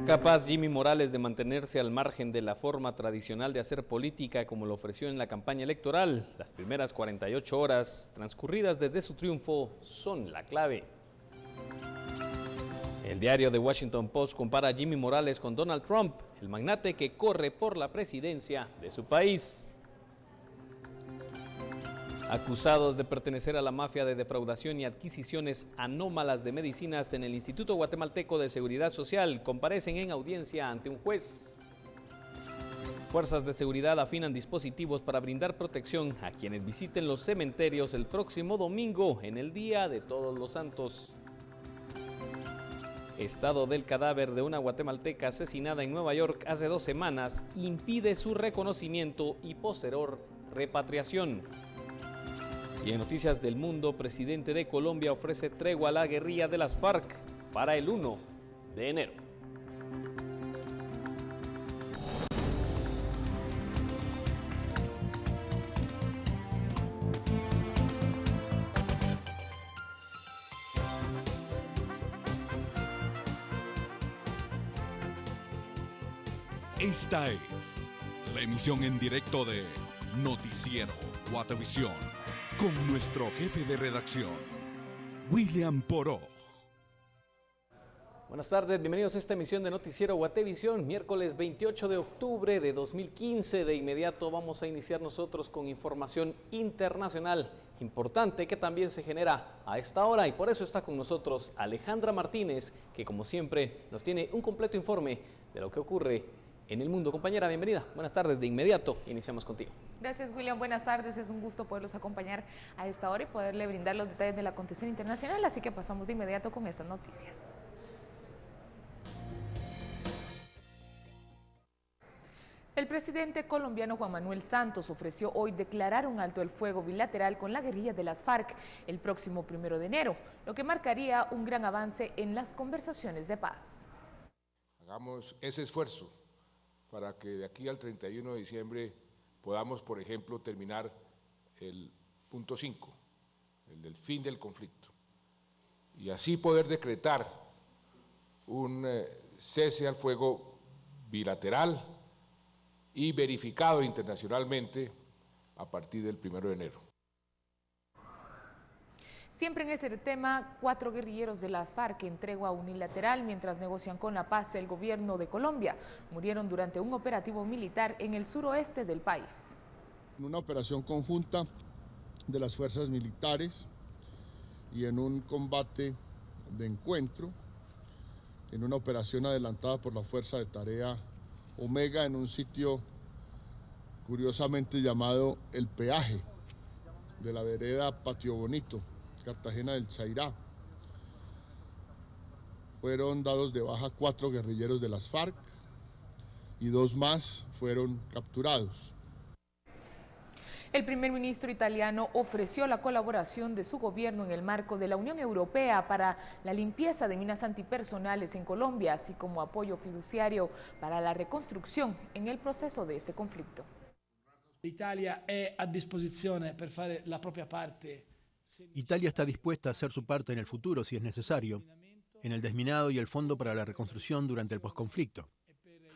Capaz Jimmy Morales de mantenerse al margen de la forma tradicional de hacer política como lo ofreció en la campaña electoral, las primeras 48 horas transcurridas desde su triunfo son la clave. El diario The Washington Post compara a Jimmy Morales con Donald Trump, el magnate que corre por la presidencia de su país. Acusados de pertenecer a la mafia de defraudación y adquisiciones anómalas de medicinas en el Instituto Guatemalteco de Seguridad Social, comparecen en audiencia ante un juez. Fuerzas de seguridad afinan dispositivos para brindar protección a quienes visiten los cementerios el próximo domingo, en el Día de Todos los Santos. Estado del cadáver de una guatemalteca asesinada en Nueva York hace 2 semanas impide su reconocimiento y posterior repatriación. Y en Noticias del Mundo, presidente de Colombia ofrece tregua a la guerrilla de las FARC para el 1 de enero. Esta es la emisión en directo de Noticiero Guatevisión, con nuestro jefe de redacción, William Poró. Buenas tardes, bienvenidos a esta emisión de Noticiero Guatevisión, miércoles 28 de octubre de 2015. De inmediato vamos a iniciar nosotros con información internacional importante que también se genera a esta hora, y por eso está con nosotros Alejandra Martínez, que como siempre nos tiene un completo informe de lo que ocurre en el mundo. Compañera, bienvenida. Buenas tardes. De inmediato iniciamos contigo. Gracias, William. Buenas tardes. Es un gusto poderlos acompañar a esta hora y poderle brindar los detalles del acontecer internacional, así que pasamos de inmediato con estas noticias. El presidente colombiano Juan Manuel Santos ofreció hoy declarar un alto el fuego bilateral con la guerrilla de las FARC el próximo 1 de enero, lo que marcaría un gran avance en las conversaciones de paz. Hagamos ese esfuerzo para que de aquí al 31 de diciembre podamos, por ejemplo, terminar el punto 5, el del fin del conflicto, y así poder decretar un cese al fuego bilateral y verificado internacionalmente a partir del 1 de enero. Siempre en este tema, 4 guerrilleros de las FARC en tregua unilateral mientras negocian con la paz el gobierno de Colombia murieron durante un operativo militar en el suroeste del país. En una operación conjunta de las fuerzas militares y en un combate de encuentro, en una operación adelantada por la Fuerza de Tarea Omega en un sitio curiosamente llamado El Peaje de la vereda Patio Bonito, Cartagena del Chairá. Fueron dados de baja 4 guerrilleros de las FARC y 2 más fueron capturados. El primer ministro italiano ofreció la colaboración de su gobierno en el marco de la Unión Europea para la limpieza de minas antipersonales en Colombia, así como apoyo fiduciario para la reconstrucción en el proceso de este conflicto. Italia è a disposizione per fare la propia parte. Italia está dispuesta a hacer su parte en el futuro si es necesario, en el desminado y el Fondo para la Reconstrucción durante el posconflicto.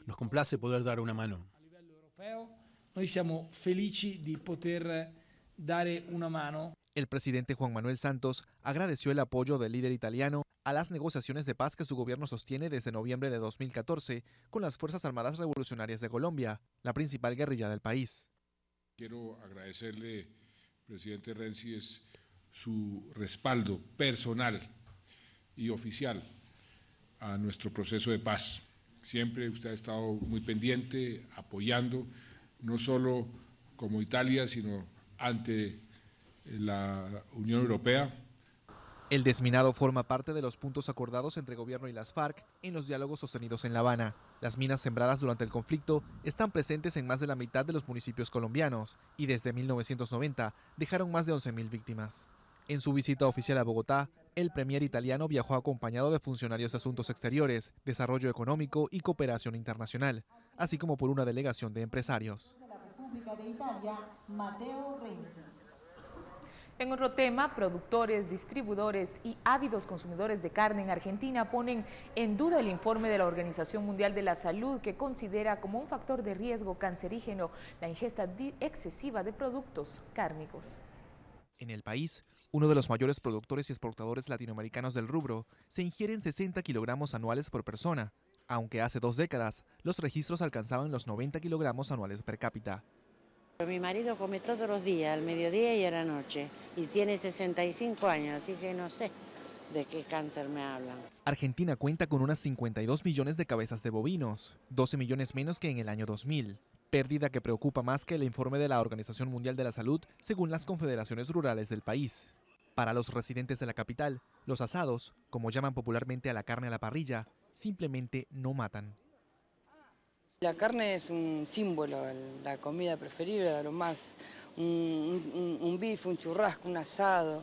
Nos complace poder dar una mano. A livello europeo, noi siamo felici di poter dare una mano. El presidente Juan Manuel Santos agradeció el apoyo del líder italiano a las negociaciones de paz que su gobierno sostiene desde noviembre de 2014 con las Fuerzas Armadas Revolucionarias de Colombia, la principal guerrilla del país. Quiero agradecerle, presidente Renzi, su respaldo personal y oficial a nuestro proceso de paz. Siempre usted ha estado muy pendiente, apoyando, no solo como Italia, sino ante la Unión Europea. El desminado forma parte de los puntos acordados entre gobierno y las FARC en los diálogos sostenidos en La Habana. Las minas sembradas durante el conflicto están presentes en más de la mitad de los municipios colombianos y desde 1990 dejaron más de 11.000 víctimas. En su visita oficial a Bogotá, el premier italiano viajó acompañado de funcionarios de Asuntos Exteriores, Desarrollo Económico y Cooperación Internacional, así como por una delegación de empresarios. En otro tema, productores, distribuidores y ávidos consumidores de carne en Argentina ponen en duda el informe de la Organización Mundial de la Salud, que considera como un factor de riesgo cancerígeno la ingesta excesiva de productos cárnicos. En el país, uno de los mayores productores y exportadores latinoamericanos del rubro, se ingieren 60 kilogramos anuales por persona, aunque hace 2 décadas los registros alcanzaban los 90 kilogramos anuales per cápita. Mi marido come todos los días, al mediodía y a la noche, y tiene 65 años, así que no sé de qué cáncer me hablan. Argentina cuenta con unas 52 millones de cabezas de bovinos, 12 millones menos que en el año 2000, pérdida que preocupa más que el informe de la Organización Mundial de la Salud, según las confederaciones rurales del país. Para los residentes de la capital, los asados, como llaman popularmente a la carne a la parrilla, simplemente no matan. La carne es un símbolo, la comida preferible de lo más, un bife, un churrasco, un asado.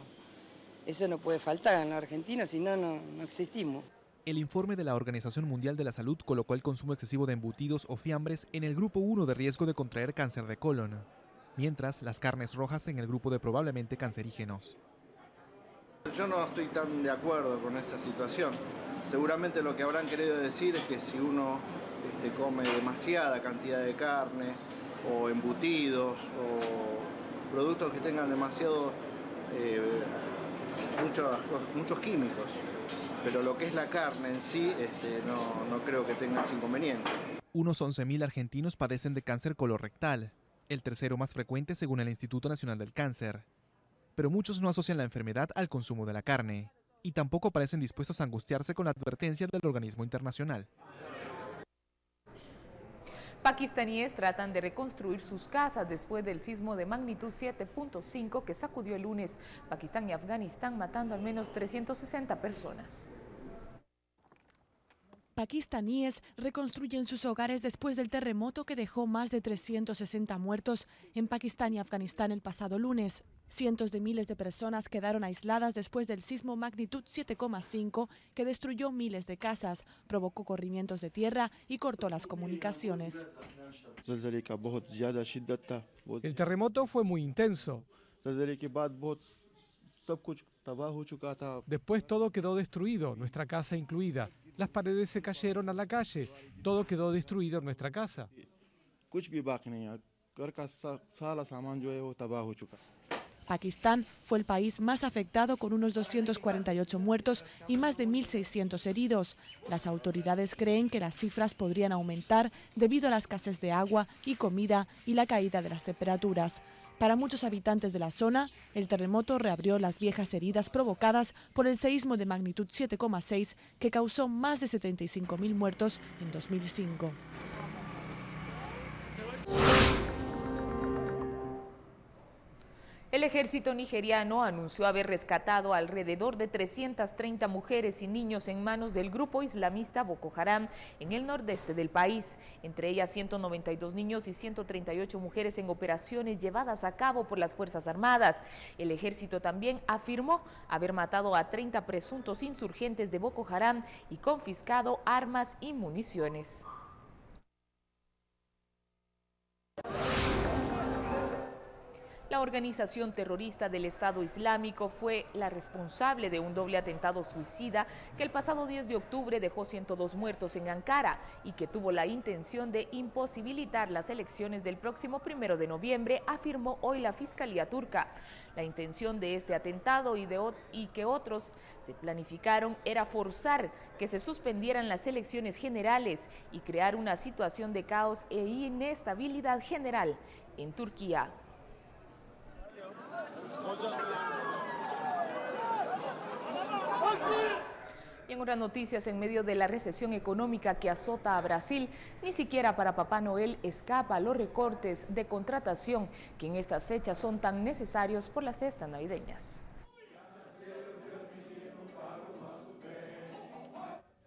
Eso no puede faltar en la Argentina, si no, no existimos. El informe de la Organización Mundial de la Salud colocó el consumo excesivo de embutidos o fiambres en el grupo 1 de riesgo de contraer cáncer de colon, mientras las carnes rojas en el grupo de probablemente cancerígenos. Yo no estoy tan de acuerdo con esta situación. Seguramente lo que habrán querido decir es que si uno come demasiada cantidad de carne o embutidos o productos que tengan demasiado muchos químicos, pero lo que es la carne en sí no creo que tenga ese inconveniente. Unos 11.000 argentinos padecen de cáncer colorectal, el tercero más frecuente según el Instituto Nacional del Cáncer. Pero muchos no asocian la enfermedad al consumo de la carne y tampoco parecen dispuestos a angustiarse con la advertencia del organismo internacional. Pakistaníes tratan de reconstruir sus casas después del sismo de magnitud 7.5 que sacudió el lunes Pakistán y Afganistán, matando al menos 360 personas. Pakistaníes reconstruyen sus hogares después del terremoto que dejó más de 360 muertos en Pakistán y Afganistán el pasado lunes. Cientos de miles de personas quedaron aisladas después del sismo magnitud 7,5 que destruyó miles de casas, provocó corrimientos de tierra y cortó las comunicaciones. El terremoto fue muy intenso. Después todo quedó destruido, nuestra casa incluida. Las paredes se cayeron a la calle. Todo quedó destruido en nuestra casa. Pakistán fue el país más afectado con unos 248 muertos y más de 1.600 heridos. Las autoridades creen que las cifras podrían aumentar debido a la escasez de agua y comida y la caída de las temperaturas. Para muchos habitantes de la zona, el terremoto reabrió las viejas heridas provocadas por el seísmo de magnitud 7,6 que causó más de 75.000 muertos en 2005. El ejército nigeriano anunció haber rescatado alrededor de 330 mujeres y niños en manos del grupo islamista Boko Haram en el nordeste del país, entre ellas 192 niños y 138 mujeres en operaciones llevadas a cabo por las Fuerzas Armadas. El ejército también afirmó haber matado a 30 presuntos insurgentes de Boko Haram y confiscado armas y municiones. La organización terrorista del Estado Islámico fue la responsable de un doble atentado suicida que el pasado 10 de octubre dejó 102 muertos en Ankara y que tuvo la intención de imposibilitar las elecciones del próximo 1 de noviembre, afirmó hoy la Fiscalía turca. La intención de este atentado y que otros se planificaron era forzar que se suspendieran las elecciones generales y crear una situación de caos e inestabilidad general en Turquía. Y en otras noticias, en medio de la recesión económica que azota a Brasil, ni siquiera para Papá Noel escapa los recortes de contratación que en estas fechas son tan necesarios por las fiestas navideñas.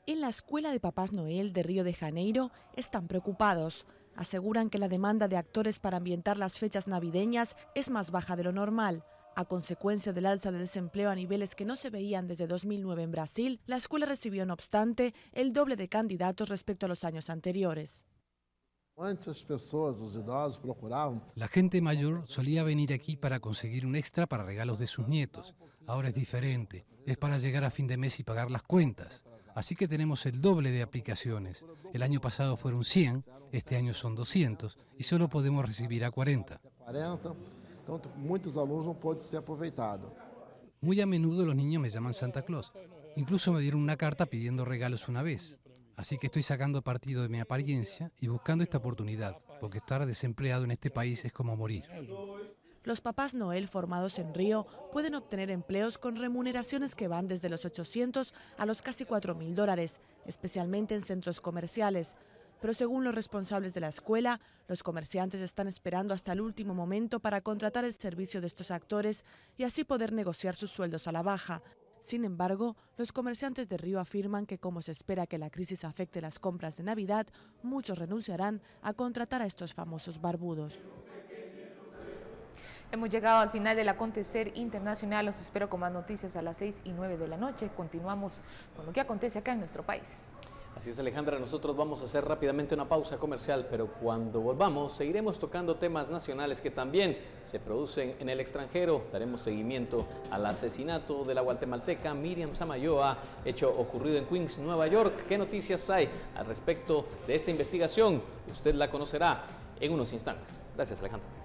En la escuela de Papás Noel de Río de Janeiro están preocupados. Aseguran que la demanda de actores para ambientar las fechas navideñas es más baja de lo normal. A consecuencia del alza de desempleo a niveles que no se veían desde 2009 en Brasil, la escuela recibió, no obstante, el doble de candidatos respecto a los años anteriores. La gente mayor solía venir aquí para conseguir un extra para regalos de sus nietos. Ahora es diferente, es para llegar a fin de mes y pagar las cuentas. Así que tenemos el doble de aplicaciones. El año pasado fueron 100, este año son 200 y solo podemos recibir a 40. Muy a menudo los niños me llaman Santa Claus. Incluso me dieron una carta pidiendo regalos una vez. Así que estoy sacando partido de mi apariencia y buscando esta oportunidad, porque estar desempleado en este país es como morir. Los papás Noel formados en Río pueden obtener empleos con remuneraciones que van desde los 800 a los casi $4.000, especialmente en centros comerciales. Pero según los responsables de la escuela, los comerciantes están esperando hasta el último momento para contratar el servicio de estos actores y así poder negociar sus sueldos a la baja. Sin embargo, los comerciantes de Río afirman que como se espera que la crisis afecte las compras de Navidad, muchos renunciarán a contratar a estos famosos barbudos. Hemos llegado al final del acontecer internacional. Los espero con más noticias a las 6 y 9 de la noche. Continuamos con lo que acontece acá en nuestro país. Así es, Alejandra, nosotros vamos a hacer rápidamente una pausa comercial, pero cuando volvamos seguiremos tocando temas nacionales que también se producen en el extranjero. Daremos seguimiento al asesinato de la guatemalteca Miriam Samayoa, hecho ocurrido en Queens, Nueva York. ¿Qué noticias hay al respecto de esta investigación? Usted la conocerá en unos instantes. Gracias, Alejandra.